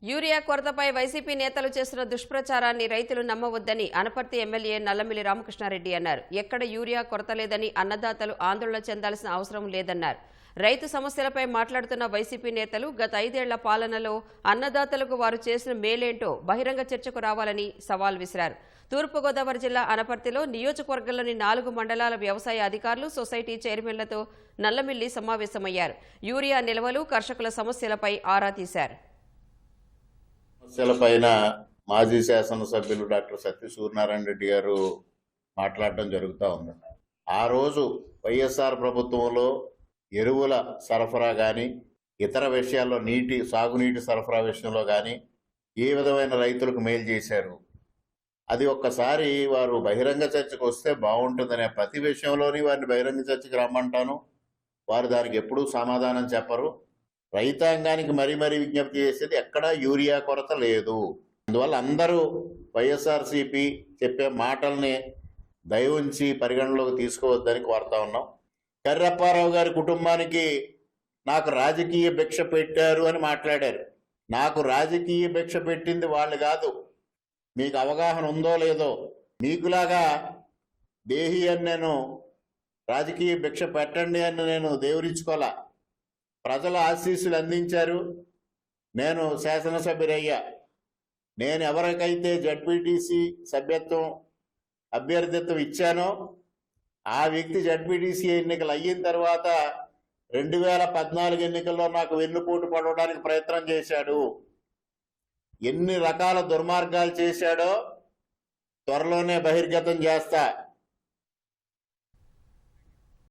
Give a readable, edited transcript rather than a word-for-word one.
Urea కొరతపై YCP నేతలు చేస్తున్న దుష్ప్రచారాన్ని రైతులు నమ్మవద్దని అనపర్తి ఎమ్మెల్యే నల్లమిల్లి రామకృష్ణారెడ్డి అన్నారు. ఎక్కడ యూరియా కొరత లేదని అన్నదాతలు ఆందోళన చెందాల్సిన అవసరం లేదన్నారు. రైతు సమస్యలపై మాట్లాడుతున్న వైసీపీ నేతలు గత 5 ఏళ్ల పాలనలో అన్నదాతలకు వారు చేసిన మేలేంటో బహిరంగ చర్చకు రావాలని సవాల్ విసిరారు. తూర్పుగోదావరి జిల్లా అనపర్తిలో నియోజకవర్గంలోని 4 మండలాల వ్యవసాయ అధికారులు, సొసైటీ చైర్మన్లతో నల్లమిల్లి సమావేశమయ్యారు. యూరియా నిల్వలు, కర్షకుల సమస్యలపై ఆరా తీశారు. సమస్యలపైన మాజీ శాసనసభ్యులు డాక్టర్ సత్య సూర్యనారాయణ రెడ్డి గారు మాట్లాడటం జరుగుతూ ఉంది. ఆ రోజు వైఎస్ఆర్ ప్రభుత్వంలో ఎరువుల సరఫరా కానీ, ఇతర విషయాల్లో సాగునీటి సరఫరా విషయంలో కానీ ఏ విధమైన రైతులకు మేలు చేశారు, అది ఒక్కసారి వారు బహిరంగ చర్చకు వస్తే బాగుంటుందనే ప్రతి విషయంలోని వారిని బహిరంగ చర్చకు రమ్మంటాను. వారు దానికి ఎప్పుడూ సమాధానం చెప్పరు. రైతాంగానికి మరీ విజ్ఞప్తి చేసేది ఎక్కడా యూరియా కొరత లేదు. అందువల్ల అందరూ వైఎస్ఆర్సీపీ చెప్పే మాటల్ని దయ ఉంచి పరిగణలోకి తీసుకోవద్దని కోరుతా ఉన్నాం. కర్రప్పారావు గారి కుటుంబానికి నాకు రాజకీయ భిక్ష పెట్టారు అని మాట్లాడారు. నాకు రాజకీయ భిక్ష పెట్టింది వాళ్ళు కాదు. మీకు అవగాహన ఉందో లేదో, మీకులాగా దేహి అని నేను రాజకీయ భిక్ష పెట్టండి అని నేను దేవురించుకోలే. ప్రజల ఆశీస్సులు అందించారు. నేను శాసనసభ్యురయ్యా. నేను ఎవరికైతే జడ్పీటీసీ సభ్యత్వం అభ్యర్థిత్వం ఇచ్చానో ఆ వ్యక్తి జడ్పీటీసీ ఎన్నికలు అయిన తర్వాత 2014 ఎన్నికల్లో నాకు వెన్నుపోటు పడవడానికి ప్రయత్నం చేశాడు. ఎన్ని రకాల దుర్మార్గాలు చేశాడో త్వరలోనే బహిర్గతం చేస్తా.